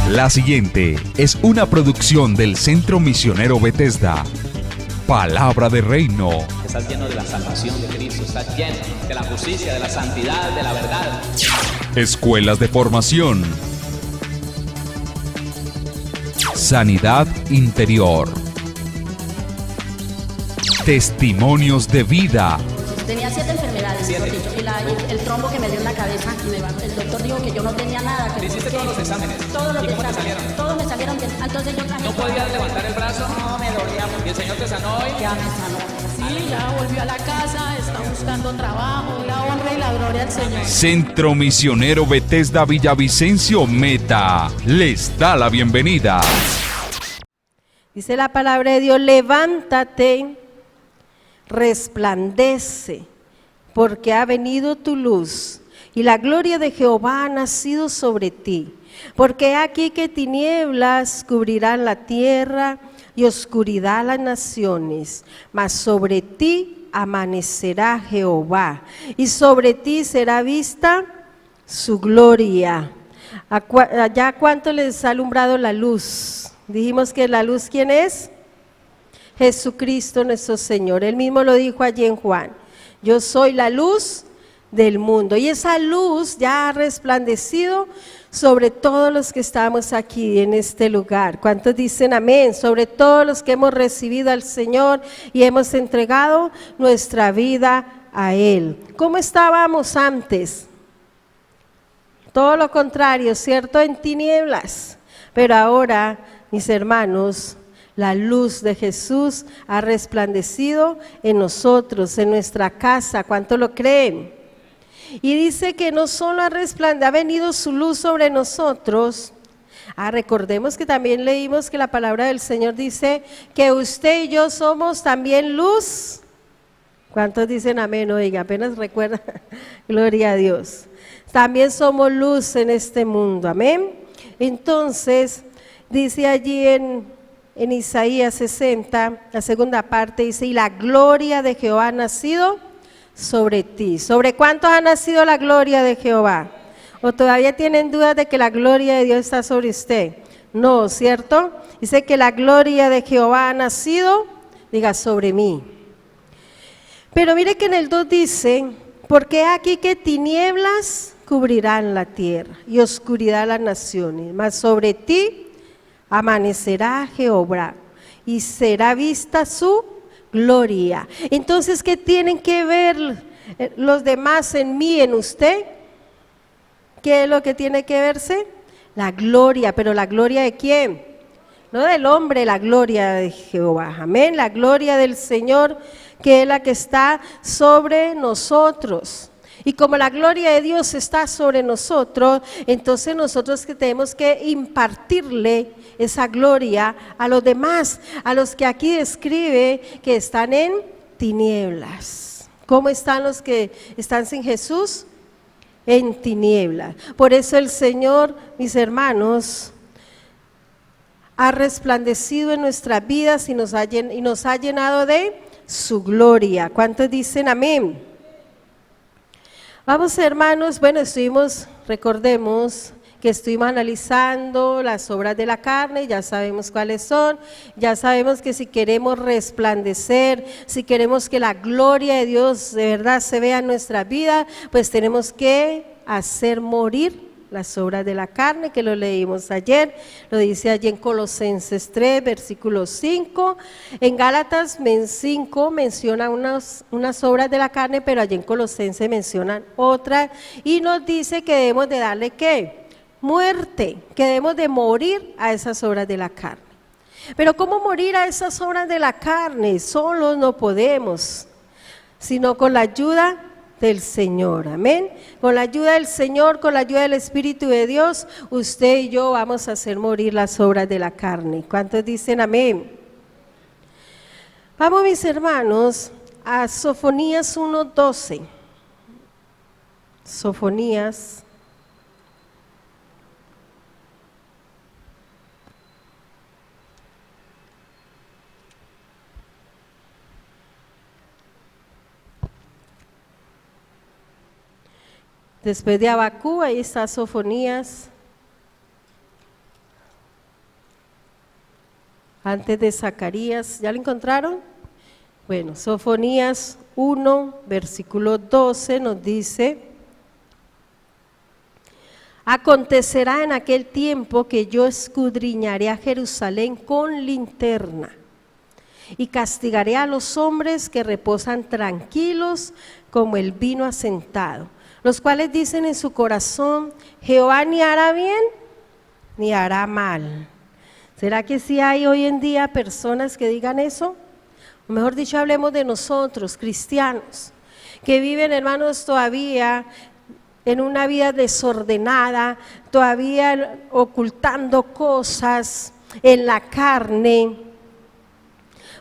La siguiente es una producción del Centro Misionero Bethesda. Palabra de Reino. Estás lleno de la salvación de Cristo, estás lleno de la justicia, de la santidad, de la verdad. Escuelas de formación. Sanidad interior. Testimonios de vida. Tenía 7 enfermedades, mejor dicho, y el trombo que me dio en la cabeza, el doctor dijo que yo no tenía nada. ¿Le hiciste todos los exámenes? Todos los ¿Y cómo te exámenes, salieron? todos me salieron bien. Entonces yo ¿No podías levantar el brazo? No, me dolía mucho. ¿Y el Señor te sanó hoy? Ya me sanó. Sí, ya volvió a la casa, está buscando trabajo, la honra y la gloria al Señor. Centro Misionero Bethesda Villavicencio Meta les da la bienvenida. Dice la palabra de Dios: levántate, resplandece, porque ha venido tu luz, y la gloria de Jehová ha nacido sobre ti. Porque aquí que tinieblas cubrirán la tierra y oscuridad las naciones, mas sobre ti amanecerá Jehová, y sobre ti será vista su gloria. ¿Allá cuánto les ha alumbrado la luz? Dijimos que la luz, ¿quién es? Jesucristo nuestro Señor. Él mismo lo dijo allí en Juan: yo soy la luz del mundo. Y esa luz ya ha resplandecido sobre todos los que estamos aquí en este lugar. ¿Cuántos dicen amén? Sobre todos los que hemos recibido al Señor y hemos entregado nuestra vida a Él. ¿Cómo estábamos antes? Todo lo contrario, ¿cierto? En tinieblas. Pero ahora, mis hermanos, la luz de Jesús ha resplandecido en nosotros, en nuestra casa. ¿Cuánto lo creen? Y dice que no solo ha venido su luz sobre nosotros. Recordemos que también leímos que la palabra del Señor dice que usted y yo somos también luz. ¿Cuántos dicen amén? Oiga, apenas recuerda. Gloria a Dios. También somos luz en este mundo, amén. Entonces, dice allí en Isaías 60, la segunda parte, dice: y la gloria de Jehová ha nacido sobre ti. ¿Sobre cuántos ha nacido la gloria de Jehová? ¿O todavía tienen dudas de que la gloria de Dios está sobre usted? No, ¿cierto? Dice que la gloria de Jehová ha nacido, diga, sobre mí. Pero mire que en el 2 dice: porque aquí que tinieblas cubrirán la tierra y oscuridad las naciones, mas sobre ti amanecerá Jehová y será vista su gloria. Entonces, ¿qué tienen que ver los demás en mí, en usted? ¿Qué es lo que tiene que verse? La gloria. ¿Pero la gloria de quién? No del hombre, la gloria de Jehová. Amén. La gloria del Señor, que es la que está sobre nosotros. Y como la gloria de Dios está sobre nosotros, entonces nosotros que tenemos que impartirle esa gloria a los demás, a los que aquí describe que están en tinieblas. ¿Cómo están los que están sin Jesús? En tinieblas. Por eso el Señor, mis hermanos, ha resplandecido en nuestras vidas y nos ha llenado de su gloria. ¿Cuántos dicen amén? Vamos, hermanos, bueno, recordemos que estuvimos analizando las obras de la carne, ya sabemos cuáles son, ya sabemos que si queremos resplandecer, si queremos que la gloria de Dios de verdad se vea en nuestra vida, pues tenemos que hacer morir las obras de la carne, que lo leímos ayer, lo dice allí en Colosenses 3, versículo 5, en Gálatas 5 menciona unas obras de la carne, pero allí en Colosenses mencionan otras, y nos dice que debemos de darle, ¿qué? Muerte, que debemos de morir a esas obras de la carne. Pero ¿cómo morir a esas obras de la carne? Solos no podemos, sino con la ayuda del Señor, amén. Con la ayuda del Señor, con la ayuda del Espíritu de Dios, usted y yo vamos a hacer morir las obras de la carne. ¿Cuántos dicen amén? Vamos, mis hermanos, a Sofonías 1:12. Sofonías. Después de Abacú, ahí está Sofonías. antes de Zacarías. ¿Ya lo encontraron? Bueno, Sofonías 1, versículo 12 nos dice: acontecerá en aquel tiempo que yo escudriñaré a Jerusalén con linterna y castigaré a los hombres que reposan tranquilos como el vino asentado, los cuales dicen en su corazón: Jehová ni hará bien ni hará mal. ¿Será que sí hay hoy en día personas que digan eso? O mejor dicho, hablemos de nosotros, cristianos, que viven, hermanos, todavía en una vida desordenada, todavía ocultando cosas en la carne,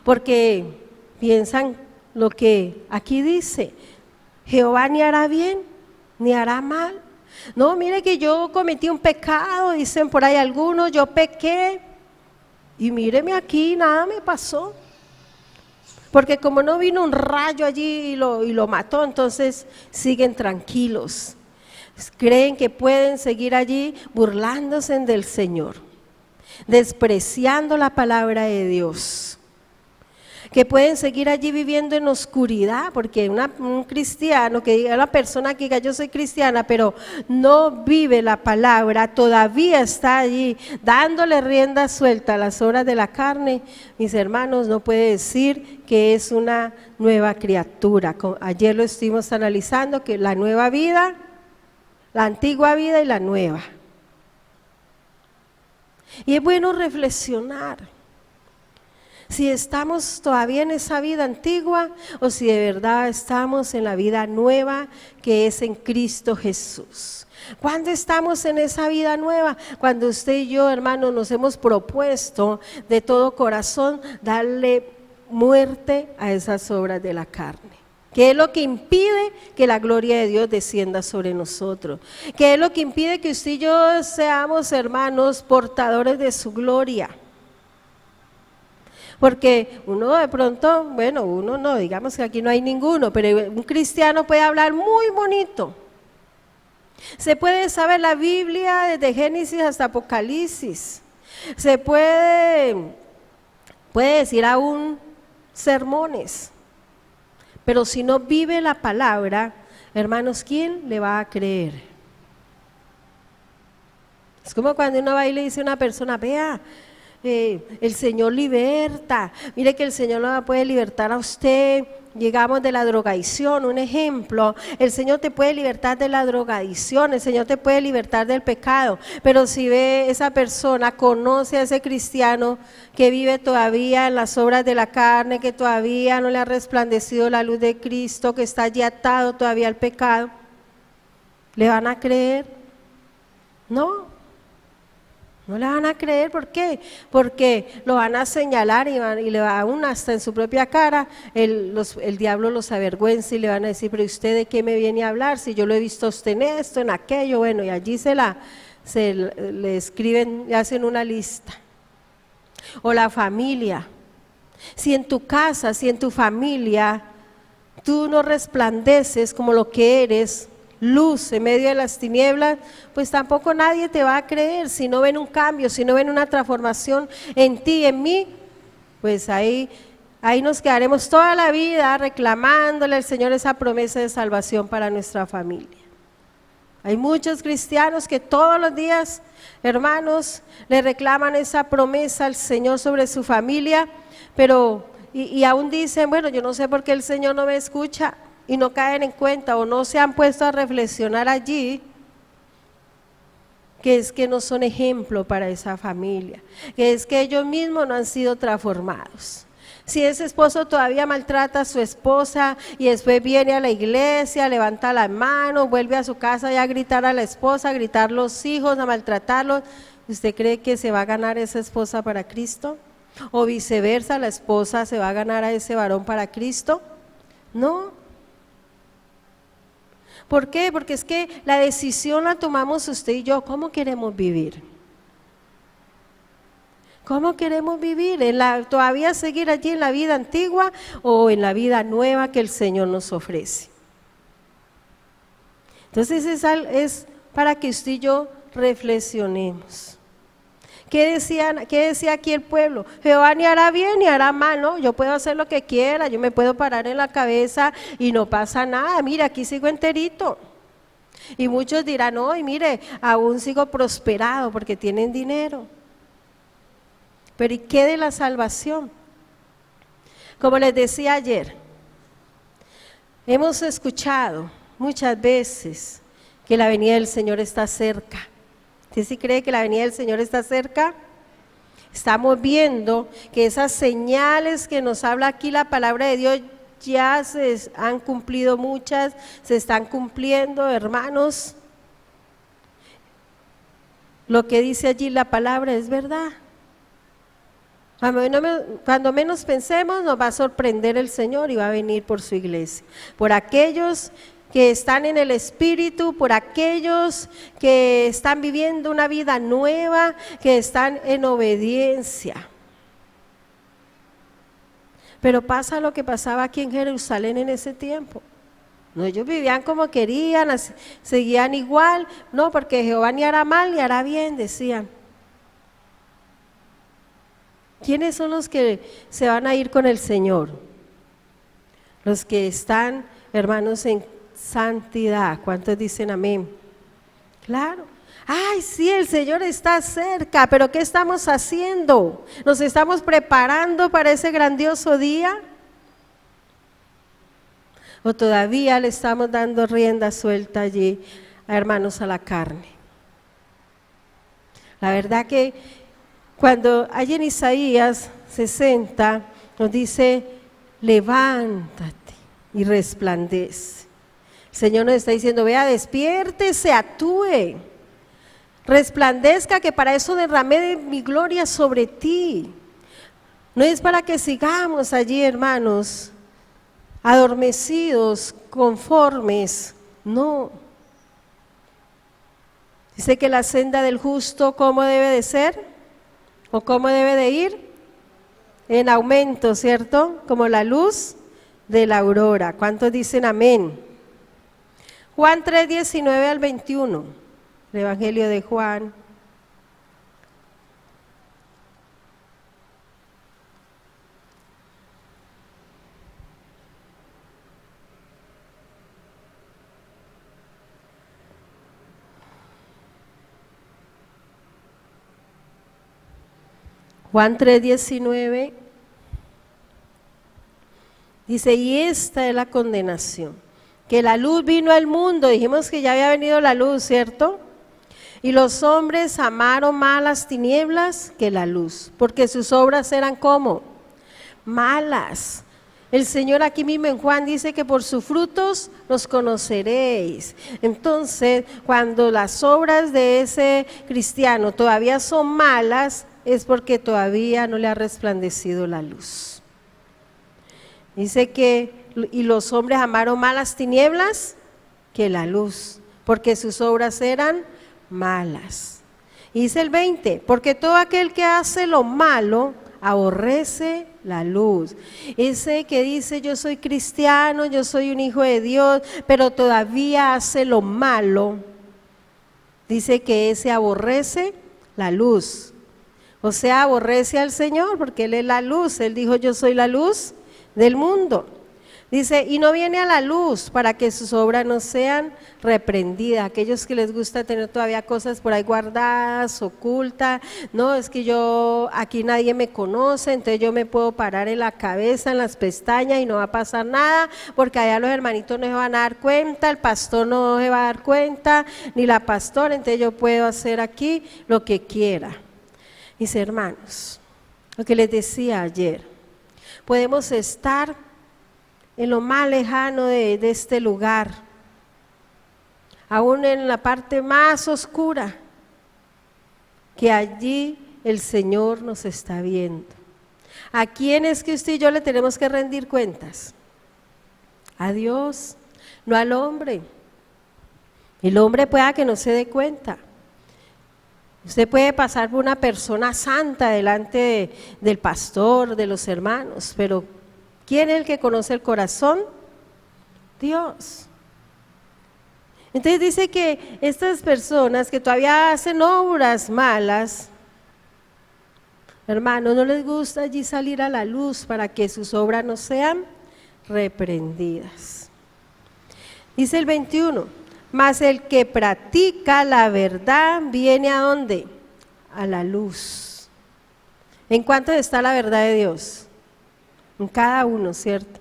porque piensan lo que aquí dice: Jehová ni hará bien ni hará mal. No, mire que yo cometí un pecado, dicen por ahí algunos, yo pequé y míreme aquí, nada me pasó. Porque como no vino un rayo allí y lo mató, entonces siguen tranquilos. Creen que pueden seguir allí burlándose del Señor, despreciando la palabra de Dios. Que pueden seguir allí viviendo en oscuridad, porque un cristiano, que diga, una persona que diga yo soy cristiana, pero no vive la palabra, todavía está allí dándole rienda suelta a las obras de la carne, mis hermanos, no puede decir que es una nueva criatura. Ayer lo estuvimos analizando, que la nueva vida, la antigua vida y la nueva. Y es bueno reflexionar si estamos todavía en esa vida antigua o si de verdad estamos en la vida nueva que es en Cristo Jesús. ¿Cuándo estamos en esa vida nueva? Cuando usted y yo, hermanos, nos hemos propuesto de todo corazón darle muerte a esas obras de la carne. ¿Qué es lo que impide que la gloria de Dios descienda sobre nosotros? ¿Qué es lo que impide que usted y yo seamos, hermanos, portadores de su gloria? Porque uno de pronto, bueno, uno no, digamos que aquí no hay ninguno, pero un cristiano puede hablar muy bonito. Se puede saber la Biblia desde Génesis hasta Apocalipsis. Se puede decir aún sermones. Pero si no vive la palabra, hermanos, ¿quién le va a creer? Es como cuando uno va y le dice a una persona: vea, el Señor liberta, mire que el Señor lo puede libertar a usted. Llegamos de la drogadicción, un ejemplo, el Señor te puede libertar de la drogadicción, el Señor te puede libertar del pecado, pero si ve esa persona, conoce a ese cristiano que vive todavía en las obras de la carne, que todavía no le ha resplandecido la luz de Cristo, que está allí atado todavía al pecado, ¿le van a creer? No le van a creer. ¿Por qué? Porque lo van a señalar y le va aún hasta en su propia cara, el diablo los avergüenza y le van a decir: pero ¿usted de qué me viene a hablar? Si yo lo he visto a usted en esto, en aquello, bueno, y allí le escriben, le hacen una lista. O la familia, si en tu casa, si en tu familia tú no resplandeces como lo que eres, luz en medio de las tinieblas, pues tampoco nadie te va a creer. Si no ven un cambio, si no ven una transformación en ti, en mí, pues ahí nos quedaremos toda la vida reclamándole al Señor esa promesa de salvación para nuestra familia. Hay muchos cristianos que todos los días, hermanos, le reclaman esa promesa al Señor sobre su familia, pero y aún dicen: bueno, yo no sé por qué el Señor no me escucha. Y no caen en cuenta o no se han puesto a reflexionar allí, que es que no son ejemplo para esa familia, que es que ellos mismos no han sido transformados. Si ese esposo todavía maltrata a su esposa y después viene a la iglesia, levanta las manos, vuelve a su casa y a gritar a la esposa, a gritar a los hijos, a maltratarlos, ¿usted cree que se va a ganar esa esposa para Cristo? ¿O viceversa, la esposa se va a ganar a ese varón para Cristo? No. ¿Por qué? Porque es que la decisión la tomamos usted y yo. ¿Cómo queremos vivir? ¿Cómo queremos vivir? ¿Todavía seguir allí en la vida antigua o en la vida nueva que el Señor nos ofrece? Entonces es para que usted y yo reflexionemos. ¿Qué decía aquí el pueblo? Jehová ni hará bien ni hará mal, ¿no? Yo puedo hacer lo que quiera, yo me puedo parar en la cabeza y no pasa nada. Mira, aquí sigo enterito. Y muchos dirán, no, y mire, aún sigo prosperado porque tienen dinero. Pero ¿y qué de la salvación? Como les decía ayer, hemos escuchado muchas veces que la venida del Señor está cerca. ¿Usted sí cree que la venida del Señor está cerca? Estamos viendo que esas señales que nos habla aquí la palabra de Dios ya se han cumplido muchas, se están cumpliendo, hermanos. Lo que dice allí la palabra es verdad. Cuando menos pensemos nos va a sorprender el Señor y va a venir por su iglesia, por aquellos que están en el Espíritu, por aquellos que están viviendo una vida nueva, que están en obediencia. Pero pasa lo que pasaba aquí en Jerusalén en ese tiempo. No, ellos vivían como querían, seguían igual, no, porque Jehová ni hará mal ni hará bien, decían. ¿Quiénes son los que se van a ir con el Señor? Los que están, hermanos, en santidad. ¿Cuántos dicen amén? Claro. Ay, sí, el Señor está cerca, pero ¿qué estamos haciendo? ¿Nos estamos preparando para ese grandioso día? ¿O todavía le estamos dando rienda suelta allí, hermanos, a la carne? La verdad que cuando hay en Isaías 60 nos dice, levántate y resplandece. El Señor nos está diciendo, vea, despiértese, actúe, resplandezca, que para eso derramé de mi gloria sobre ti. No es para que sigamos allí, hermanos, adormecidos, conformes, no. Dice que la senda del justo, ¿cómo debe de ser? ¿O cómo debe de ir? En aumento, ¿cierto? Como la luz de la aurora. ¿Cuántos dicen amén? Juan 3, 19 al 21, el Evangelio de Juan. Juan 3, 19 dice, y esta es la condenación, que la luz vino al mundo, dijimos que ya había venido la luz, ¿cierto? Y los hombres amaron más las tinieblas que la luz, porque sus obras eran como malas. El Señor aquí mismo en Juan dice que por sus frutos los conoceréis. Entonces, cuando las obras de ese cristiano todavía son malas, es porque todavía no le ha resplandecido la luz. Dice que, y los hombres amaron más las tinieblas que la luz, porque sus obras eran malas. Y dice el 20, porque todo aquel que hace lo malo aborrece la luz. Ese que dice yo soy cristiano, yo soy un hijo de Dios, pero todavía hace lo malo, dice que ese aborrece la luz. O sea, aborrece al Señor porque Él es la luz. Él dijo yo soy la luz del mundo. Dice, y no viene a la luz para que sus obras no sean reprendidas. Aquellos que les gusta tener todavía cosas por ahí guardadas, ocultas, no, es que yo, aquí nadie me conoce, entonces yo me puedo parar en la cabeza, en las pestañas y no va a pasar nada, porque allá los hermanitos no se van a dar cuenta, el pastor no se va a dar cuenta, ni la pastora, entonces yo puedo hacer aquí lo que quiera. Mis hermanos, lo que les decía ayer, podemos estar en lo más lejano de este lugar, aún en la parte más oscura, que allí el Señor nos está viendo. ¿A quién es que usted y yo le tenemos que rendir cuentas? A Dios, no al hombre. El hombre pueda que no se dé cuenta. Usted puede pasar por una persona santa delante del pastor, de los hermanos, pero ¿quién es el que conoce el corazón? Dios. Entonces dice que estas personas que todavía hacen obras malas, Hermanos, no les gusta allí salir a la luz para que sus obras no sean reprendidas. Dice el 21, mas el que practica la verdad viene ¿a dónde? A la luz. ¿En cuánto está la verdad de Dios? En cada uno, ¿cierto?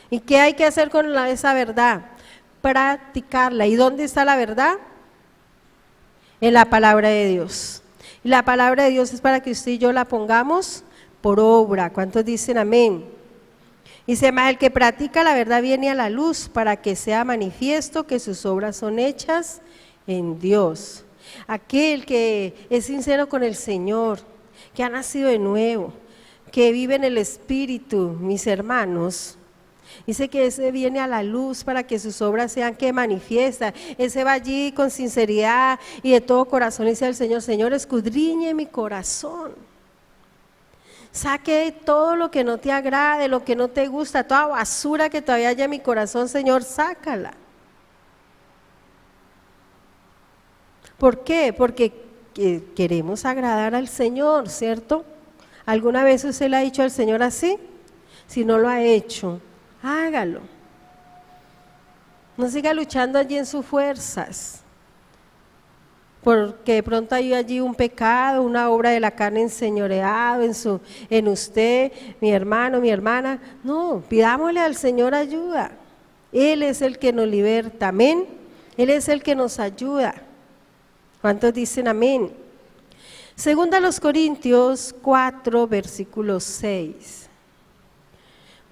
¿Y qué hay que hacer con esa verdad? Practicarla. ¿Y dónde está la verdad? En la palabra de Dios. Y la palabra de Dios es para que usted y yo la pongamos por obra. ¿Cuántos dicen amén? Dice, mas el que practica la verdad viene a la luz para que sea manifiesto que sus obras son hechas en Dios. Aquel que es sincero con el Señor, que ha nacido de nuevo, que vive en el Espíritu, mis hermanos, dice que ese viene a la luz para que sus obras sean que manifiestan. Ese va allí con sinceridad y de todo corazón dice al Señor, Señor, escudriñe mi corazón. Saque todo lo que no te agrade, lo que no te gusta, toda basura que todavía haya en mi corazón, Señor, sácala. ¿Por qué? Porque queremos agradar al Señor, ¿cierto? ¿Alguna vez usted le ha dicho al Señor así? Si no lo ha hecho, hágalo. No siga luchando allí en sus fuerzas, porque de pronto hay allí un pecado, una obra de la carne enseñoreado en usted, mi hermano, mi hermana. No, pidámosle al Señor ayuda. Él es el que nos liberta, amén. Él es el que nos ayuda. ¿Cuántos dicen amén? Segunda a los Corintios 4, versículo 6.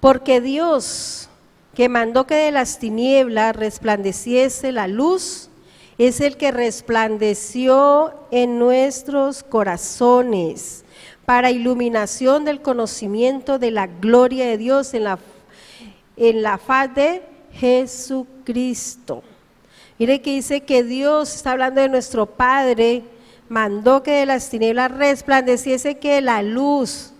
Porque Dios, que mandó que de las tinieblas resplandeciese la luz, es el que resplandeció en nuestros corazones para iluminación del conocimiento de la gloria de Dios en la faz de Jesucristo. Mire que dice que Dios, está hablando de nuestro Padre, mandó que de las tinieblas resplandeciese que la luz,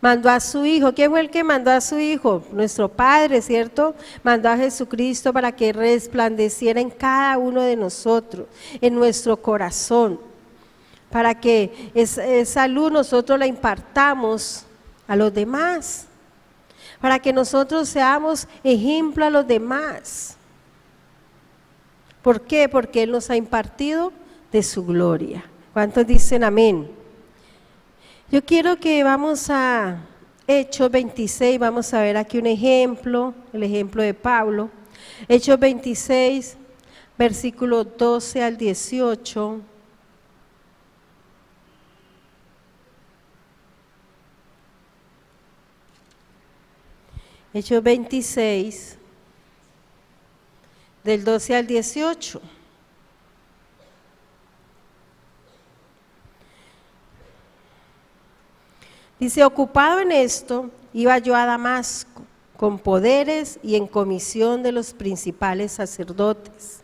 mandó a su Hijo. ¿Quién fue el que mandó a su Hijo? Nuestro Padre, ¿cierto? Mandó a Jesucristo para que resplandeciera en cada uno de nosotros, en nuestro corazón, para que esa luz nosotros la impartamos a los demás, para que nosotros seamos ejemplo a los demás. ¿Por qué? Porque Él nos ha impartido de su gloria. ¿Cuántos dicen amén? Yo quiero que vamos a Hechos 26, vamos a ver aquí un ejemplo, el ejemplo de Pablo. Hechos 26, versículos 12 al 18. Hechos 26, del 12 al 18. Dice, ocupado en esto, iba yo a Damasco, con poderes y en comisión de los principales sacerdotes.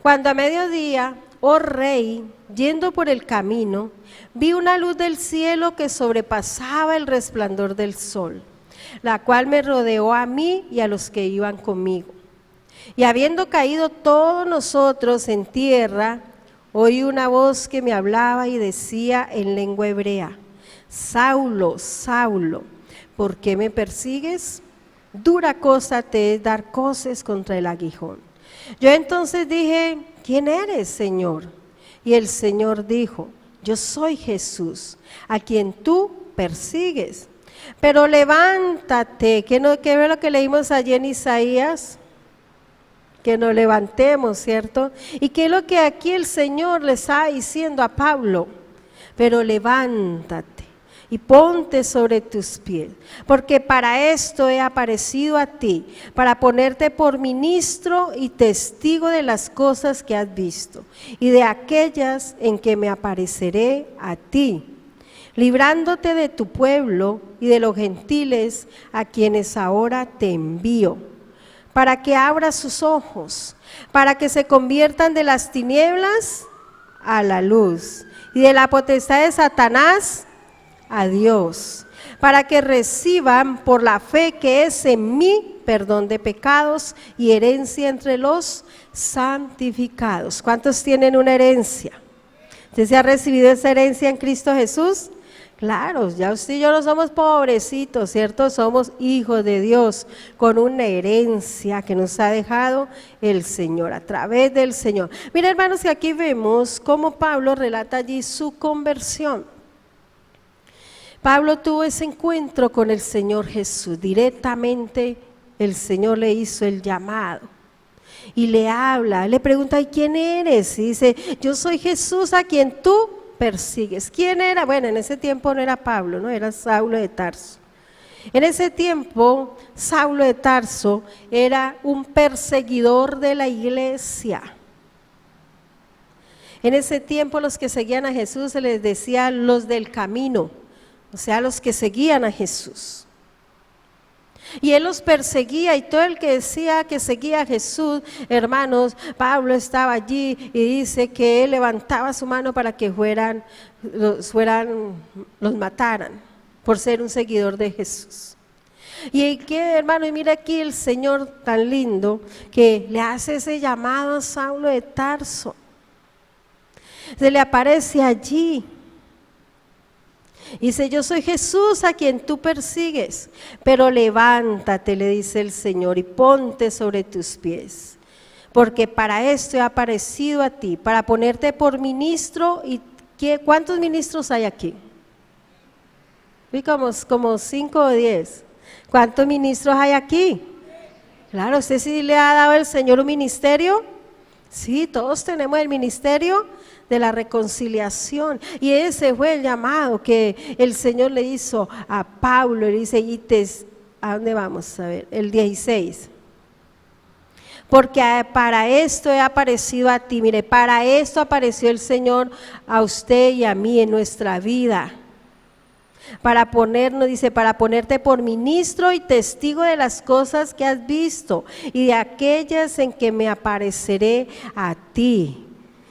Cuando a mediodía, oh rey, yendo por el camino, vi una luz del cielo que sobrepasaba el resplandor del sol, la cual me rodeó a mí y a los que iban conmigo. Y habiendo caído todos nosotros en tierra, oí una voz que me hablaba y decía en lengua hebrea, Saulo, Saulo, ¿por qué me persigues? Dura cosa te es dar coces contra el aguijón. Yo entonces dije, ¿quién eres, Señor? Y el Señor dijo, yo soy Jesús, a quien tú persigues. Pero levántate, ¿qué es lo que leímos allí en Isaías? Que nos levantemos, ¿cierto? ¿Y qué es lo que aquí el Señor le está diciendo a Pablo? Pero levántate y ponte sobre tus pies, porque para esto he aparecido a ti, para ponerte por ministro y testigo de las cosas que has visto, y de aquellas en que me apareceré a ti, librándote de tu pueblo y de los gentiles a quienes ahora te envío, para que abras sus ojos, para que se conviertan de las tinieblas a la luz, y de la potestad de Satanás a Dios, para que reciban por la fe que es en mí perdón de pecados y herencia entre los santificados. ¿Cuántos tienen una herencia? ¿Usted se ha recibido esa herencia en Cristo Jesús? Claro, ya usted y yo no somos pobrecitos, ¿cierto? Somos hijos de Dios con una herencia que nos ha dejado el Señor, a través del Señor. Mira, hermanos, que aquí vemos cómo Pablo relata allí su conversión. Pablo tuvo ese encuentro con el Señor Jesús, directamente el Señor le hizo el llamado y le habla, le pregunta, ¿y quién eres? Y dice, yo soy Jesús a quien tú persigues. ¿Quién era? Bueno, en ese tiempo no era Pablo, no, era Saulo de Tarso. En ese tiempo, Saulo de Tarso era un perseguidor de la iglesia. En ese tiempo los que seguían a Jesús se les decía los del camino, o sea, los que seguían a Jesús. Y él los perseguía, y todo el que decía que seguía a Jesús, hermanos, Pablo estaba allí y dice que él levantaba su mano para que los mataran por ser un seguidor de Jesús. Y que, hermano, y mira aquí el Señor tan lindo que le hace ese llamado a Saulo de Tarso. Se le aparece allí. Dice, yo soy Jesús a quien tú persigues, pero levántate, le dice el Señor, y ponte sobre tus pies, porque para esto he aparecido a ti, para ponerte por ministro. ¿Y cuántos ministros hay aquí? Vi como 5 o 10. ¿Cuántos ministros hay aquí? Claro, ¿usted sí le ha dado el Señor un ministerio? Sí, todos tenemos el ministerio de la reconciliación, y ese fue el llamado que el Señor le hizo a Pablo. Le dice, ¿a dónde vamos? A ver, el 16. Porque para esto he aparecido a ti. Mire, para esto apareció el Señor a usted y a mí en nuestra vida. Para ponernos, dice, para ponerte por ministro y testigo de las cosas que has visto y de aquellas en que me apareceré a ti.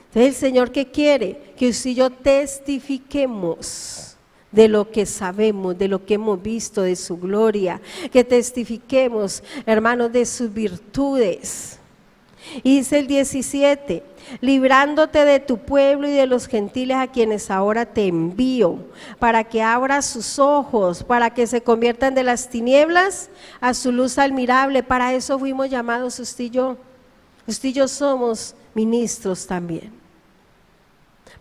Entonces, el Señor, ¿qué quiere? Que usted y yo testifiquemos de lo que sabemos, de lo que hemos visto, de su gloria, que testifiquemos, hermanos, de sus virtudes. Y dice el 17, librándote de tu pueblo y de los gentiles a quienes ahora te envío, para que abras sus ojos, para que se conviertan de las tinieblas a su luz admirable. Para eso fuimos llamados usted y yo. Usted y yo somos ministros también.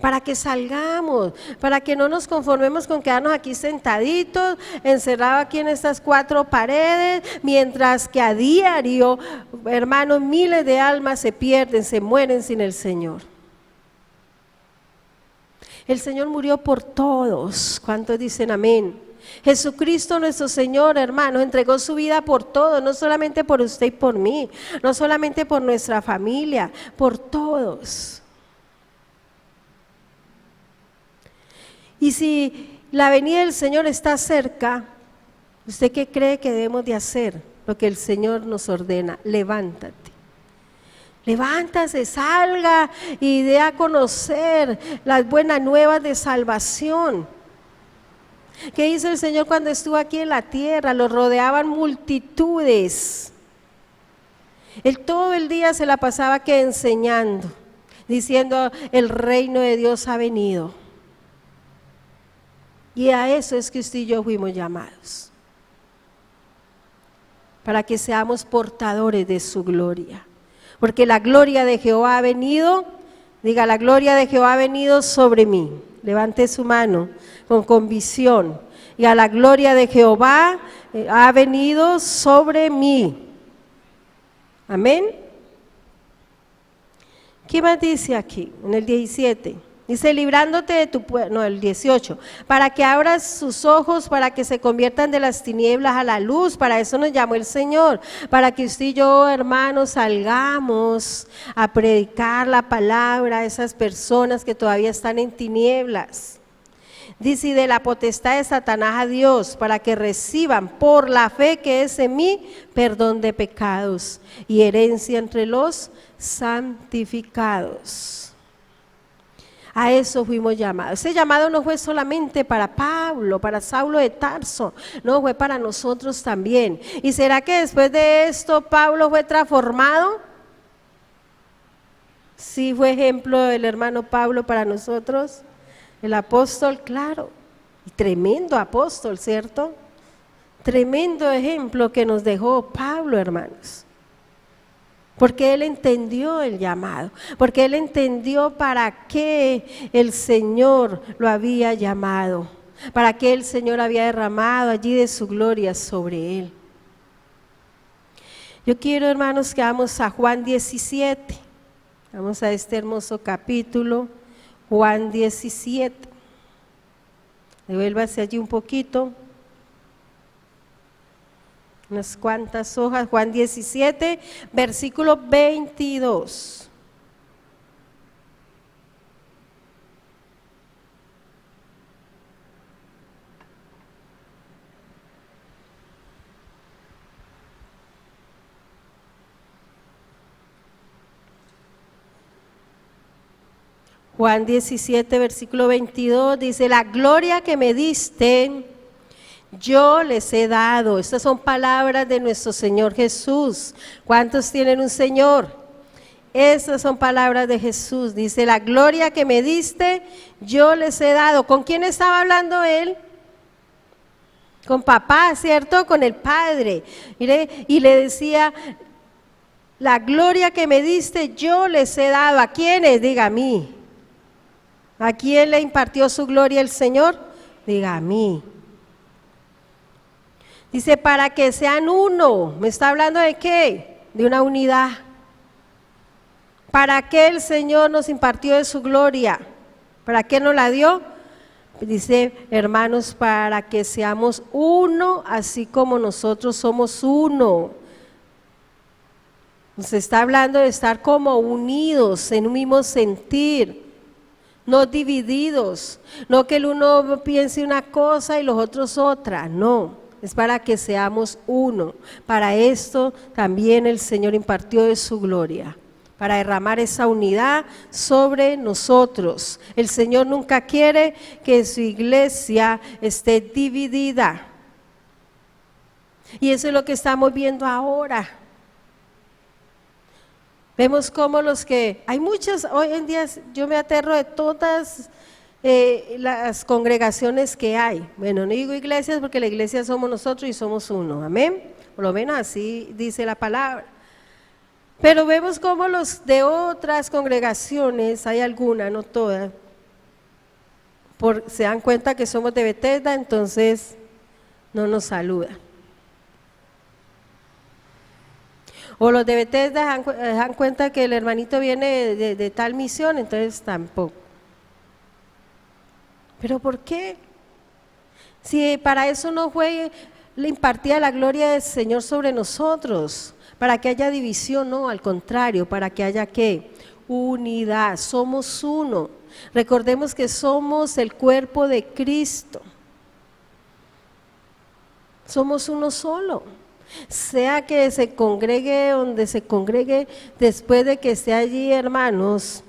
Para que salgamos, para que no nos conformemos con quedarnos aquí sentaditos, encerrados aquí en estas 4 paredes, mientras que a diario, hermanos, miles de almas se pierden, se mueren sin el Señor. El Señor murió por todos. ¿Cuántos dicen amén? Jesucristo nuestro Señor, hermanos, entregó su vida por todos, no solamente por usted y por mí, no solamente por nuestra familia, por todos. Y si la venida del Señor está cerca, ¿usted qué cree que debemos de hacer? Lo que el Señor nos ordena, levántate. Levántase, salga y dé a conocer las buenas nuevas de salvación. ¿Qué hizo el Señor cuando estuvo aquí en la tierra? Lo rodeaban multitudes. Él todo el día se la pasaba que enseñando, diciendo, el reino de Dios ha venido. Y a eso es que usted y yo fuimos llamados, para que seamos portadores de su gloria, porque la gloria de Jehová ha venido, diga, la gloria de Jehová ha venido sobre mí. Levante su mano con convicción, y a la gloria de Jehová ha venido sobre mí. Amén. ¿Qué más dice aquí en el 17? Dice, librándote de tu pueblo, no, el 18, para que abras sus ojos, para que se conviertan de las tinieblas a la luz. Para eso nos llamó el Señor, para que usted y yo, hermanos, salgamos a predicar la palabra a esas personas que todavía están en tinieblas. Dice, y de la potestad de Satanás a Dios, para que reciban por la fe que es en mí, perdón de pecados y herencia entre los santificados. A eso fuimos llamados. Ese llamado no fue solamente para Pablo, para Saulo de Tarso, no, fue para nosotros también. ¿Y será que después de esto Pablo fue transformado? Sí, fue ejemplo el hermano Pablo para nosotros, el apóstol, claro. Tremendo apóstol, ¿cierto? Tremendo ejemplo que nos dejó Pablo, hermanos. Porque él entendió el llamado, porque él entendió para qué el Señor lo había llamado, para qué el Señor había derramado allí de su gloria sobre él. Yo quiero, hermanos, que vamos a Juan 17, vamos a este hermoso capítulo, Juan 17. Devuélvase allí un poquito. Unas cuantas hojas, Juan 17, versículo 22. Juan 17, versículo 22 dice: la gloria que me diste, yo les he dado. Estas son palabras de nuestro Señor Jesús. ¿Cuántos tienen un Señor? Estas son palabras de Jesús. Dice: la gloria que me diste, yo les he dado. ¿Con quién estaba hablando él? Con papá, ¿cierto? Con el Padre. Mire, y le decía: la gloria que me diste, yo les he dado. ¿A quiénes? Diga, a mí. ¿A quién le impartió su gloria el Señor? Diga, a mí. Dice, para que sean uno. ¿Me está hablando de qué? De una unidad. ¿Para qué el Señor nos impartió de su gloria? ¿Para qué nos la dio? Dice, hermanos, para que seamos uno, así como nosotros somos uno. Nos está hablando de estar como unidos en un mismo sentir, no divididos, no que el uno piense una cosa y los otros otra, no. Es para que seamos uno. Para esto también el Señor impartió de su gloria, para derramar esa unidad sobre nosotros. El Señor nunca quiere que su iglesia esté dividida. Y eso es lo que estamos viendo ahora. Vemos cómo hay muchas, hoy en día yo me aterro de todas las congregaciones que hay. Bueno, no digo iglesias porque la iglesia somos nosotros y somos uno, amén. Por lo menos así dice la palabra. Pero vemos cómo los de otras congregaciones, hay algunas, no todas, se dan cuenta que somos de Bethesda, entonces no nos saludan. O los de Bethesda dan cuenta que el hermanito viene de tal misión, entonces tampoco. ¿Pero por qué? Si para eso no fue le impartía la gloria del Señor sobre nosotros, para que haya división, no, al contrario, para que haya ¿qué? Unidad, somos uno. Recordemos que somos el cuerpo de Cristo. Somos uno solo. Sea que se congregue donde se congregue, después de que esté allí, hermanos,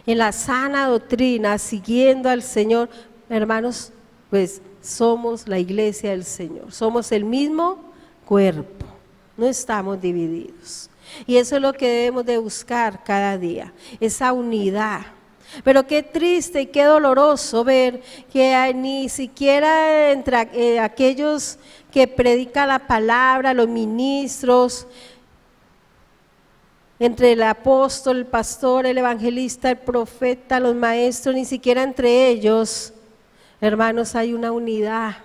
en la sana doctrina, siguiendo al Señor, hermanos, pues somos la iglesia del Señor, somos el mismo cuerpo, no estamos divididos. Y eso es lo que debemos de buscar cada día, esa unidad. Pero qué triste y qué doloroso ver que ni siquiera entre aquellos que predican la palabra, los ministros, entre el apóstol, el pastor, el evangelista, el profeta, los maestros, ni siquiera entre ellos, hermanos, hay una unidad.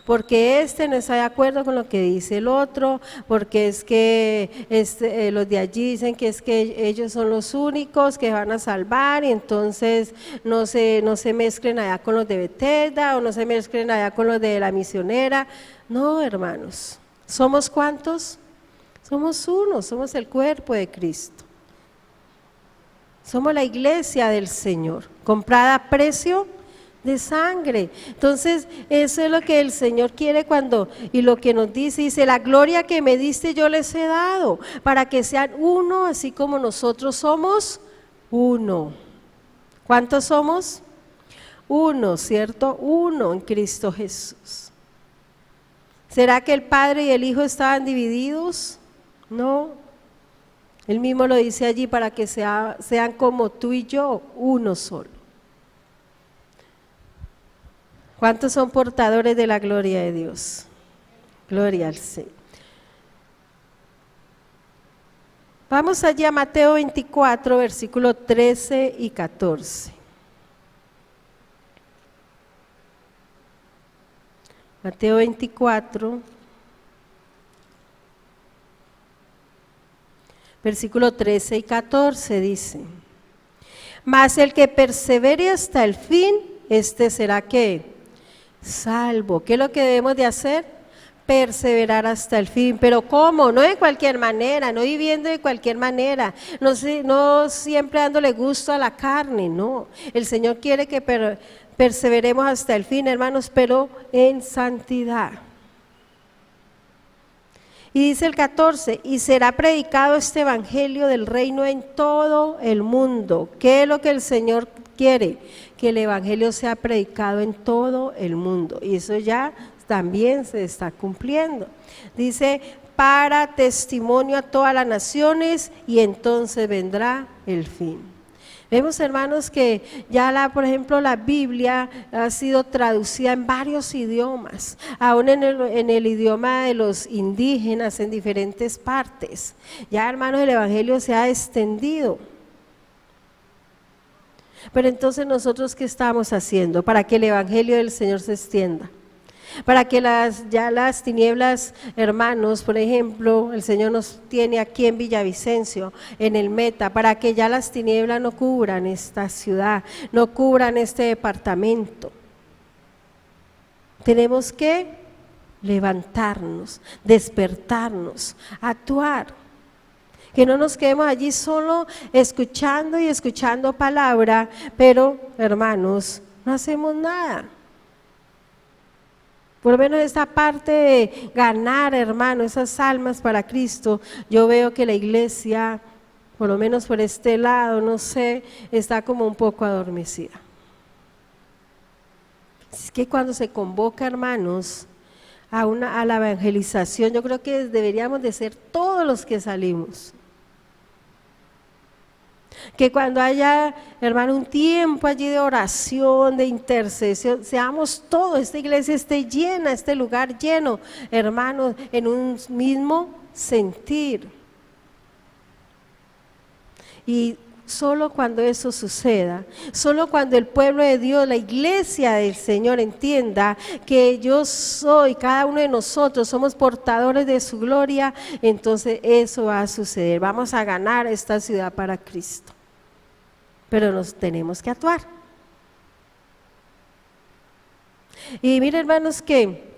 Porque este no está de acuerdo con lo que dice el otro, porque es que los de allí dicen que es que ellos son los únicos que van a salvar y entonces no se mezclen allá con los de Bethesda o no se mezclen allá con los de la misionera. No, hermanos, ¿somos cuántos? Somos uno, somos el cuerpo de Cristo. Somos la iglesia del Señor, comprada a precio de sangre. Entonces, eso es lo que el Señor quiere y lo que nos dice, la gloria que me diste yo les he dado, para que sean uno, así como nosotros somos uno. ¿Cuántos somos? Uno, ¿cierto? Uno en Cristo Jesús. ¿Será que el Padre y el Hijo estaban divididos? No. Él mismo lo dice allí, para que sean como tú y yo, uno solo. ¿Cuántos son portadores de la gloria de Dios? Gloria al Señor. Vamos allá a Mateo 24, versículo 13 y 14. Mateo 24, versículo 13 y 14 dice: mas el que persevere hasta el fin, este será ¿qué? Salvo. ¿Qué es lo que debemos de hacer? Perseverar hasta el fin. ¿Pero cómo? No de cualquier manera, no viviendo de cualquier manera, no siempre dándole gusto a la carne, no. El Señor quiere que perseveremos hasta el fin, hermanos, pero en santidad. Y dice el 14, y será predicado este evangelio del reino en todo el mundo. ¿Qué es lo que el Señor quiere? Que el evangelio sea predicado en todo el mundo. Y eso ya también se está cumpliendo. Dice, para testimonio a todas las naciones, y entonces vendrá el fin. Vemos, hermanos, que ya por ejemplo la Biblia ha sido traducida en varios idiomas, aún en el idioma de los indígenas en diferentes partes. Ya, hermanos, el evangelio se ha extendido. Pero entonces nosotros, ¿qué estamos haciendo para que el evangelio del Señor se extienda? Para que las tinieblas, hermanos, por ejemplo, el Señor nos tiene aquí en Villavicencio, en el Meta, para que ya las tinieblas no cubran esta ciudad, no cubran este departamento. Tenemos que levantarnos, despertarnos, actuar. Que no nos quedemos allí solo escuchando y escuchando palabra, pero, hermanos, no hacemos nada. Por lo menos esta parte de ganar, hermano, esas almas para Cristo, yo veo que la iglesia, por lo menos por este lado, no sé, está como un poco adormecida. Es que cuando se convoca, hermanos, a la evangelización, yo creo que deberíamos de ser todos los que salimos. Que cuando haya, hermano, un tiempo allí de oración, de intercesión, seamos todos, esta iglesia esté llena, este lugar lleno, hermanos, en un mismo sentir. Y solo cuando eso suceda, solo cuando el pueblo de Dios, la iglesia del Señor entienda que yo soy, cada uno de nosotros somos portadores de su gloria, entonces eso va a suceder. Vamos a ganar esta ciudad para Cristo. Pero nos tenemos que actuar. Y miren, hermanos, que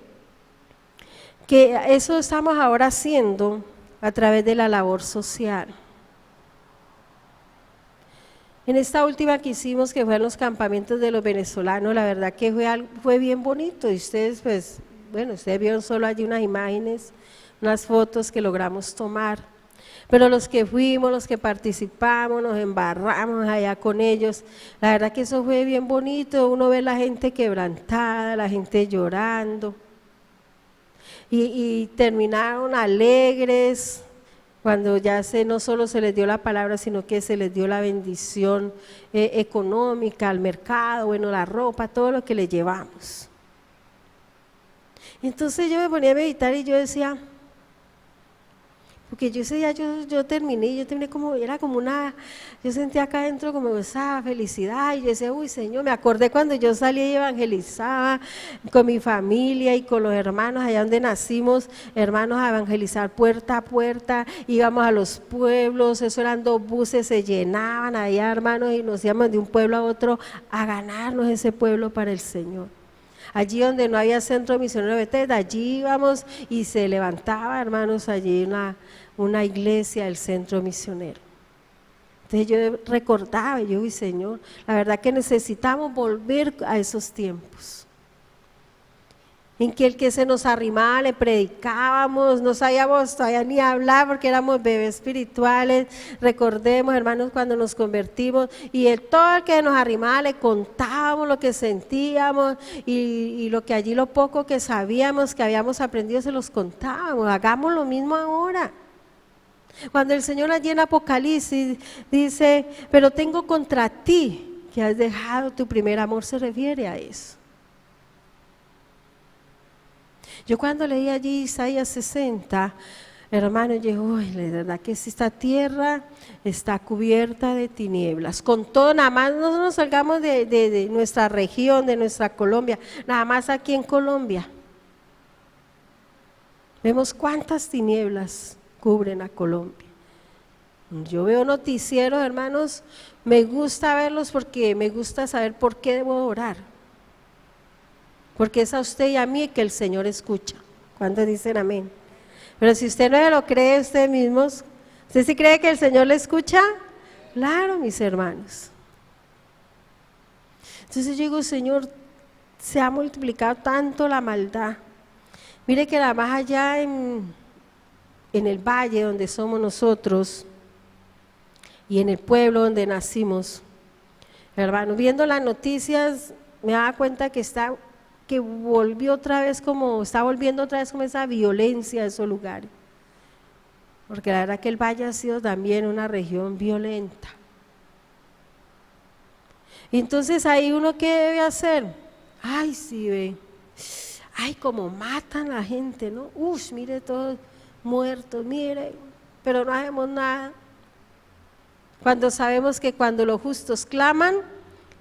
eso estamos ahora haciendo a través de la labor social. En esta última que hicimos, que fue en los campamentos de los venezolanos, la verdad que fue bien bonito. Y ustedes, pues, bueno, ustedes vieron solo allí unas imágenes, unas fotos que logramos tomar. Pero los que fuimos, los que participamos, nos embarramos allá con ellos, la verdad que eso fue bien bonito. Uno ve la gente quebrantada, la gente llorando, y terminaron alegres, cuando ya no solo se les dio la palabra, sino que se les dio la bendición económica, al mercado, bueno, la ropa, todo lo que le llevamos. Entonces yo me ponía a meditar y yo decía, porque yo ese día yo terminé como, era como yo sentía acá adentro como esa felicidad, y yo decía, uy Señor, me acordé cuando yo salía y evangelizaba con mi familia y con los hermanos allá donde nacimos, hermanos, a evangelizar puerta a puerta, íbamos a los pueblos, eso eran 2 buses, se llenaban allá, hermanos, y nos íbamos de un pueblo a otro a ganarnos ese pueblo para el Señor. Allí donde no había centro misionero de Bethesda, allí íbamos y se levantaba, hermanos, allí una iglesia del centro misionero. Entonces yo recordaba, uy Señor, la verdad que necesitamos volver a esos tiempos. En que el que se nos arrimaba le predicábamos, no sabíamos todavía ni hablar porque éramos bebés espirituales. Recordemos, hermanos, cuando nos convertimos y todo el que nos arrimaba le contábamos lo que sentíamos y lo que allí, lo poco que sabíamos, que habíamos aprendido, se los contábamos. Hagamos lo mismo ahora. Cuando el Señor allí en Apocalipsis dice, pero tengo contra ti que has dejado tu primer amor, se refiere a eso. Yo cuando leí allí Isaías 60, hermano, yo dije, uy, la verdad que si esta tierra está cubierta de tinieblas. Con todo, nada más no nos salgamos de nuestra región, de nuestra Colombia, nada más aquí en Colombia. Vemos cuántas tinieblas cubren a Colombia. Yo veo noticieros, hermanos, me gusta verlos porque me gusta saber por qué debo orar. Porque es a usted y a mí que el Señor escucha. ¿Cuántos dicen amén? Pero si usted no lo cree usted mismos, ¿usted sí cree que el Señor le escucha? Claro, mis hermanos. Entonces yo digo, Señor, se ha multiplicado tanto la maldad. Mire que la más allá en el valle donde somos nosotros y en el pueblo donde nacimos, hermano, viendo las noticias me daba cuenta que está volviendo otra vez como esa violencia de esos lugares, porque la verdad que el valle ha sido también una región violenta. Y entonces ahí uno, ¿qué debe hacer? Ay, sí, ve, ay, como matan a la gente, ¿no? Mire todos muertos, mire, pero no hacemos nada. Cuando sabemos que cuando los justos claman,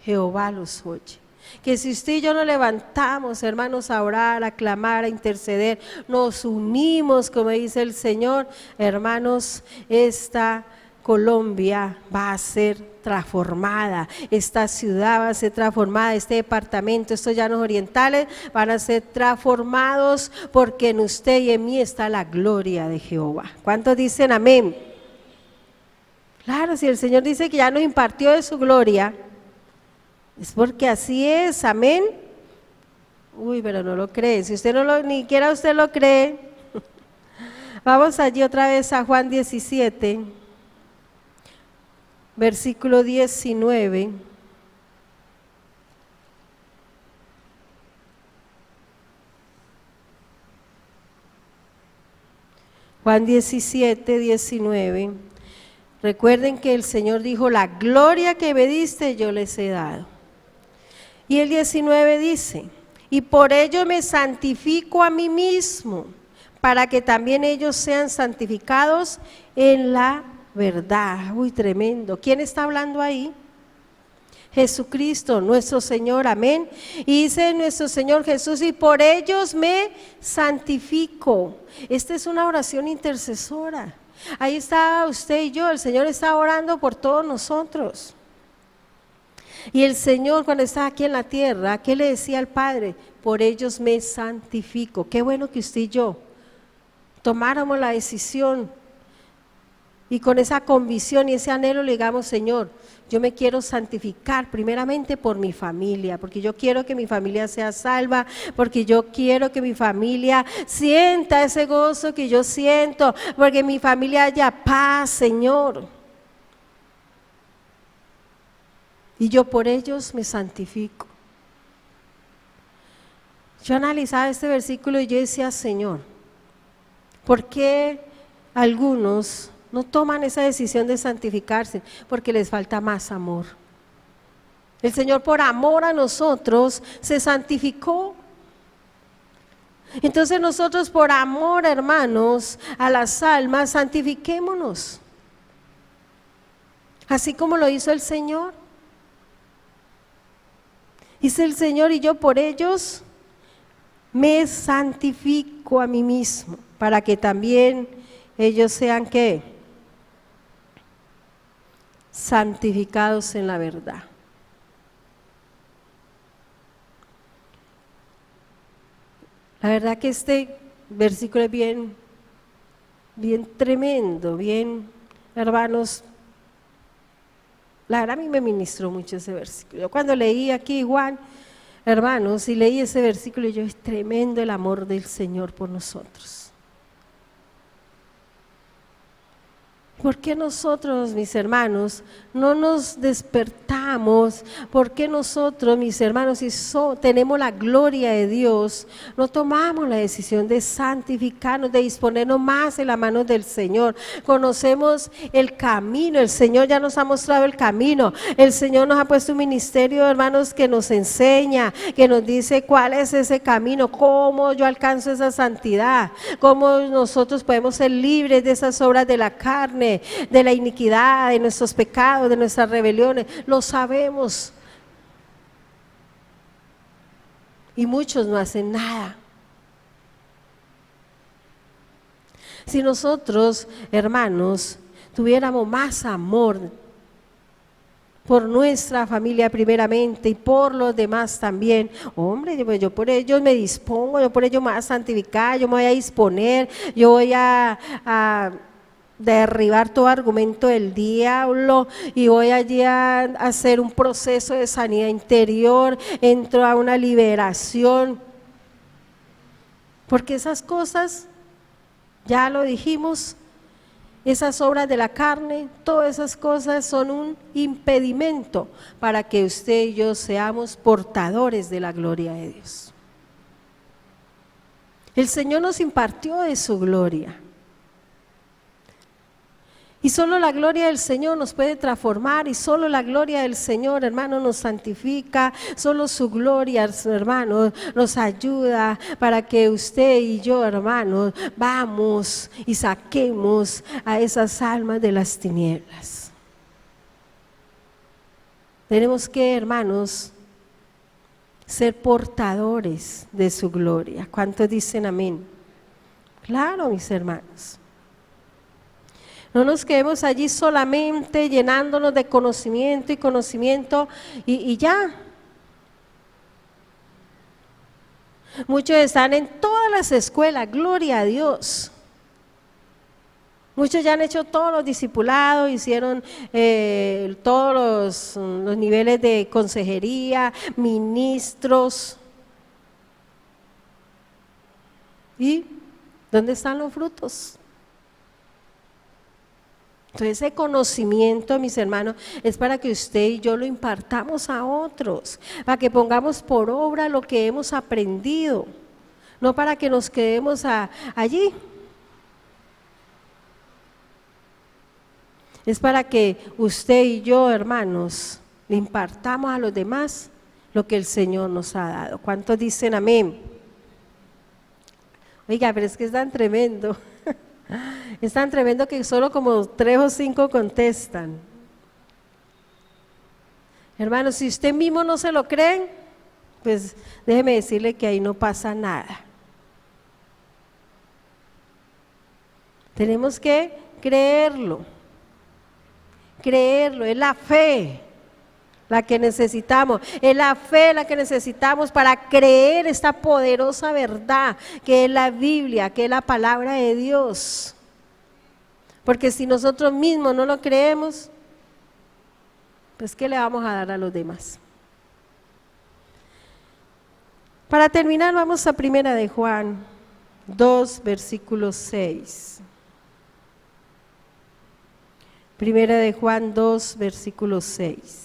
Jehová los oye. Que si usted y yo nos levantamos, hermanos, a orar, a clamar, a interceder, nos unimos, como dice el Señor, hermanos, esta Colombia va a ser transformada, esta ciudad va a ser transformada, este departamento, estos llanos orientales van a ser transformados, porque en usted y en mí está la gloria de Jehová. ¿Cuántos dicen amén? Claro, si el Señor dice que ya nos impartió de su gloria, es porque así es, amén. Uy, pero no lo cree, si usted ni siquiera usted lo cree. Vamos allí otra vez a Juan 17, versículo 19. Juan 17, 19. Recuerden que el Señor dijo, la gloria que me diste yo les he dado. Y el 19 dice, y por ello me santifico a mí mismo, para que también ellos sean santificados en la verdad. Uy, tremendo. ¿Quién está hablando ahí? Jesucristo, nuestro Señor, amén. Y dice nuestro Señor Jesús, y por ellos me santifico. Esta es una oración intercesora. Ahí está usted y yo, el Señor está orando por todos nosotros. Y el Señor, cuando estaba aquí en la tierra, ¿qué le decía al Padre? Por ellos me santifico. Qué bueno que usted y yo tomáramos la decisión y con esa convicción y ese anhelo le digamos, Señor, yo me quiero santificar primeramente por mi familia, porque yo quiero que mi familia sea salva, porque yo quiero que mi familia sienta ese gozo que yo siento, porque en mi familia haya paz, Señor. Y yo por ellos me santifico. Yo analizaba este versículo y yo decía, Señor, ¿por qué algunos no toman esa decisión de santificarse? Porque les falta más amor. El Señor por amor a nosotros se santificó. Entonces nosotros por amor, hermanos, a las almas, santifiquémonos. Así como lo hizo el Señor. Dice el Señor, y yo por ellos me santifico a mí mismo, para que también ellos sean, ¿qué? Santificados en la verdad. La verdad que este versículo es bien tremendo, bien, hermanos. La verdad a mí me ministró mucho ese versículo. Yo cuando leí aquí Juan, hermanos, y leí ese versículo, yo, es tremendo el amor del Señor por nosotros. por qué nosotros, mis hermanos, no nos despertamos? ¿Por qué nosotros, mis hermanos, si tenemos la gloria de Dios, no tomamos la decisión de santificarnos, de disponernos más en la mano del Señor? Conocemos el camino, el Señor ya nos ha mostrado el camino, el Señor nos ha puesto un ministerio, hermanos, que nos enseña, que nos dice cuál es ese camino, cómo yo alcanzo esa santidad, cómo nosotros podemos ser libres de esas obras de la carne, de la iniquidad, de nuestros pecados, de nuestras rebeliones. Lo sabemos. Y muchos no hacen nada. Si nosotros, hermanos, tuviéramos más amor por nuestra familia primeramente y por los demás también, hombre, yo por ellos me dispongo, yo por ellos me voy a santificar, yo me voy a disponer, yo voy a derribar todo argumento del diablo y voy allí a hacer un proceso de sanidad interior, entro a una liberación, porque esas cosas, ya lo dijimos, esas obras de la carne, todas esas cosas son un impedimento para que usted y yo seamos portadores de la gloria de Dios. El Señor nos impartió de su gloria. Y solo la gloria del Señor nos puede transformar y solo la gloria del Señor, hermano, nos santifica, solo su gloria, hermano, nos ayuda para que usted y yo, hermano, vamos y saquemos a esas almas de las tinieblas. Tenemos que, hermanos, ser portadores de su gloria. ¿Cuántos dicen amén? Claro, mis hermanos. No nos quedemos allí solamente llenándonos de conocimiento y conocimiento y ya. Muchos están en todas las escuelas, gloria a Dios. Muchos ya han hecho todos los discipulados, hicieron todos los niveles de consejería, ministros. ¿Y dónde están los frutos? Entonces ese conocimiento, mis hermanos, es para que usted y yo lo impartamos a otros, para que pongamos por obra lo que hemos aprendido, no para que nos quedemos allí. Es para que usted y yo, hermanos, le impartamos a los demás lo que el Señor nos ha dado. ¿Cuántos dicen amén? Oiga, pero es que es tan tremendo. Es tan tremendo que solo como 3 o 5 contestan. Hermanos, si usted mismo no se lo cree, pues déjeme decirle que ahí no pasa nada. Tenemos que creerlo, es la fe la que necesitamos, es la fe la que necesitamos para creer esta poderosa verdad que es la Biblia, que es la palabra de Dios. Porque si nosotros mismos no lo creemos, pues ¿qué le vamos a dar a los demás? Para terminar, vamos a 1 de Juan 2, versículo 6. 1 de Juan 2, versículo 6.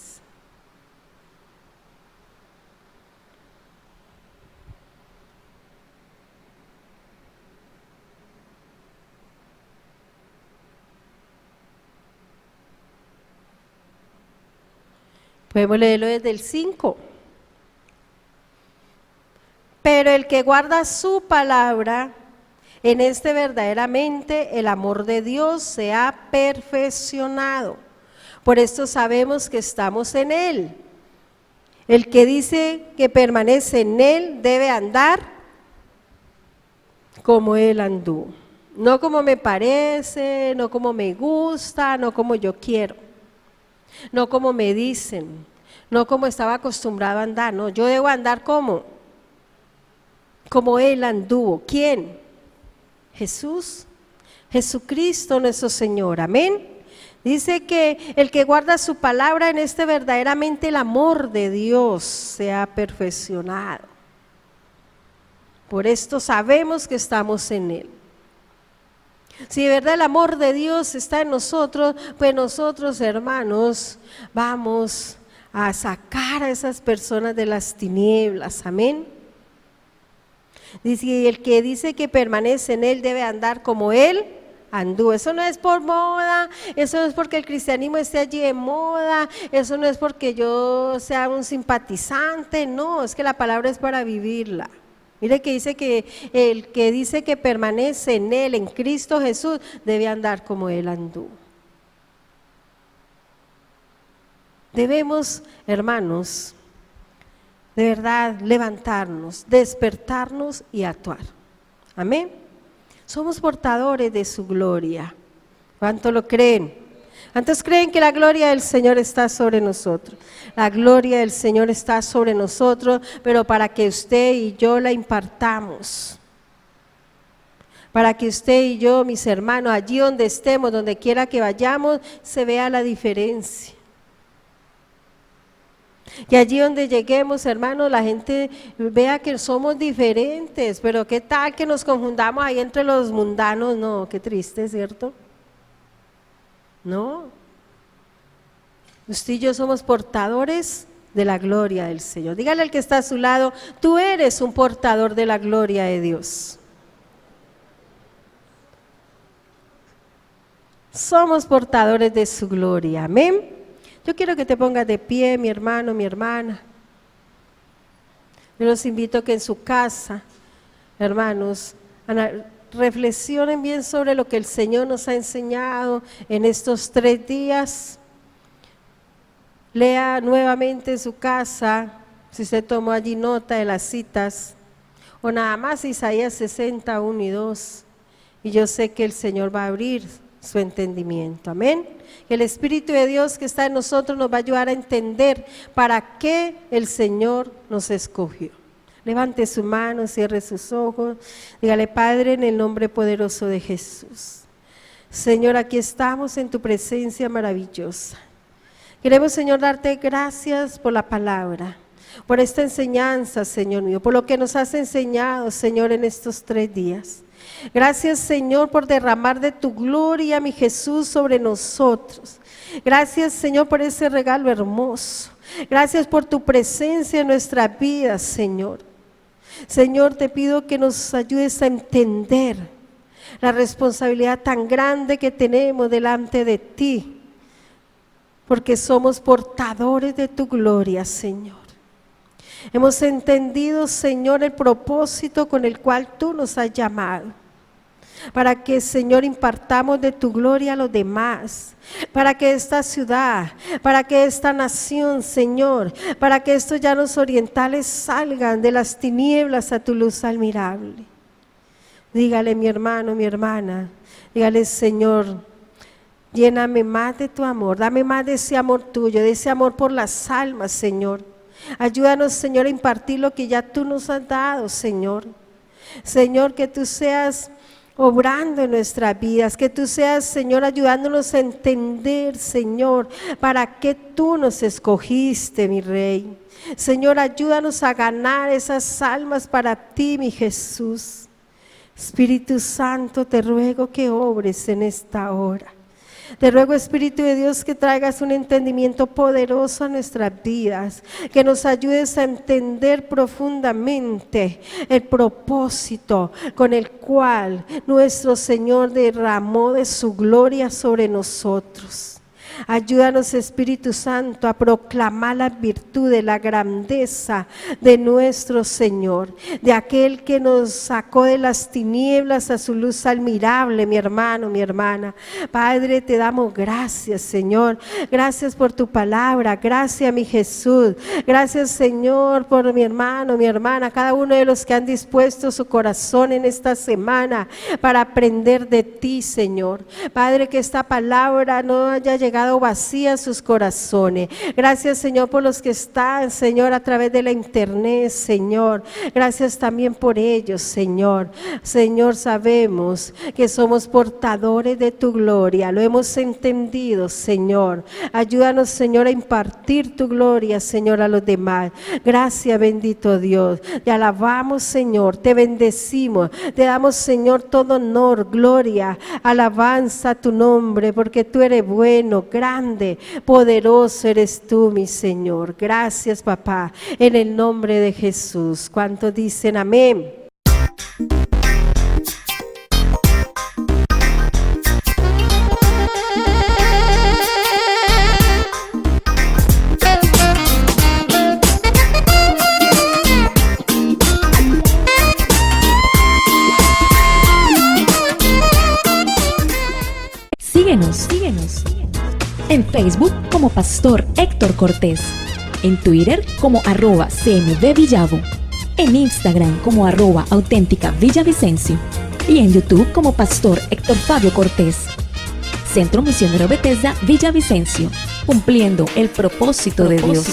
Podemos leerlo desde el 5. Pero el que guarda su palabra, en este verdaderamente el amor de Dios se ha perfeccionado. Por esto sabemos que estamos en Él. El que dice que permanece en Él debe andar como Él anduvo. No como me parece, no como me gusta, no como yo quiero. No como me dicen, no como estaba acostumbrado a andar, no, yo debo andar como Él anduvo. ¿Quién? Jesús, Jesucristo nuestro Señor, amén. Dice que el que guarda su palabra, en este verdaderamente el amor de Dios se ha perfeccionado. Por esto sabemos que estamos en Él. Si de verdad el amor de Dios está en nosotros, pues nosotros, hermanos, vamos a sacar a esas personas de las tinieblas, amén. Dice, y el que dice que permanece en él debe andar como él anduvo. Eso no es por moda, eso no es porque el cristianismo esté allí de moda, eso no es porque yo sea un simpatizante, no, es que la palabra es para vivirla. Mire que dice que el que dice que permanece en él, en Cristo Jesús, debe andar como él anduvo. Debemos, hermanos, de verdad levantarnos, despertarnos y actuar. Amén. Somos portadores de su gloria. ¿Cuánto lo creen? ¿Cuántos creen que la gloria del Señor está sobre nosotros? La gloria del Señor está sobre nosotros, pero para que usted y yo la impartamos. Para que usted y yo, mis hermanos, allí donde estemos, donde quiera que vayamos, se vea la diferencia. Y allí donde lleguemos, hermanos, la gente vea que somos diferentes, pero qué tal que nos confundamos ahí entre los mundanos. No, qué triste, ¿cierto? No, usted y yo somos portadores de la gloria del Señor. Dígale al que está a su lado, tú eres un portador de la gloria de Dios. Somos portadores de su gloria, amén. Yo quiero que te pongas de pie, mi hermano, mi hermana. Yo los invito a que en su casa, hermanos, reflexionen bien sobre lo que el Señor nos ha enseñado en estos 3 días. Lea nuevamente en su casa, si usted tomó allí nota de las citas, o nada más Isaías 60, 1 y 2. Y yo sé que el Señor va a abrir su entendimiento, amén. Que el Espíritu de Dios que está en nosotros nos va a ayudar a entender para qué el Señor nos escogió. Levante su mano, cierre sus ojos, dígale: Padre, en el nombre poderoso de Jesús. Señor, aquí estamos en tu presencia maravillosa. Queremos, Señor, darte gracias por la palabra, por esta enseñanza, Señor mío, por lo que nos has enseñado, Señor, en estos 3 días. Gracias, Señor, por derramar de tu gloria, mi Jesús, sobre nosotros. Gracias, Señor, por ese regalo hermoso. Gracias por tu presencia en nuestras vidas, Señor. Señor, te pido que nos ayudes a entender la responsabilidad tan grande que tenemos delante de ti, porque somos portadores de tu gloria, Señor. Hemos entendido, Señor, el propósito con el cual tú nos has llamado, para que, Señor, impartamos de tu gloria a los demás, para que esta ciudad, para que esta nación, Señor, para que estos llanos orientales salgan de las tinieblas a tu luz admirable. Dígale, mi hermano, mi hermana, dígale: Señor, lléname más de tu amor, dame más de ese amor tuyo, de ese amor por las almas, Señor. Ayúdanos, Señor, a impartir lo que ya tú nos has dado, Señor. Señor, que tú seas obrando en nuestras vidas, que tú seas, Señor, ayudándonos a entender, Señor, para qué tú nos escogiste, mi Rey. Señor, ayúdanos a ganar esas almas para ti, mi Jesús. Espíritu Santo, te ruego que obres en esta hora. Te ruego, Espíritu de Dios, que traigas un entendimiento poderoso a nuestras vidas, que nos ayudes a entender profundamente el propósito con el cual nuestro Señor derramó de su gloria sobre nosotros. Ayúdanos, Espíritu Santo, a proclamar las virtudes, la grandeza de nuestro Señor, de aquel que nos sacó de las tinieblas a su luz admirable, mi hermano, mi hermana. Padre, te damos gracias, Señor. Gracias por tu palabra. Gracias, mi Jesús. Gracias, Señor, por mi hermano, mi hermana, cada uno de los que han dispuesto su corazón en esta semana para aprender de ti, Señor. Padre, que esta palabra no haya llegado llegado vacías sus corazones. Gracias, Señor, por los que están, Señor, a través de la internet, Señor. Gracias también por ellos, Señor. Señor, sabemos que somos portadores de tu gloria. Lo hemos entendido, Señor. Ayúdanos, Señor, a impartir tu gloria, Señor, a los demás. Gracias, bendito Dios. Te alabamos, Señor. Te bendecimos. Te damos, Señor, todo honor, gloria, alabanza a tu nombre, porque tú eres bueno, grande, poderoso eres tú, mi Señor. Gracias, papá, en el nombre de Jesús. ¿Cuántos dicen amén? Síguenos en Facebook como Pastor Héctor Cortés, en Twitter como @CMVVillavo, en Instagram como @auténticavillavicencio y en YouTube como Pastor Héctor Fabio Cortés. Centro Misionero Bethesda Villavicencio, cumpliendo el propósito de Dios.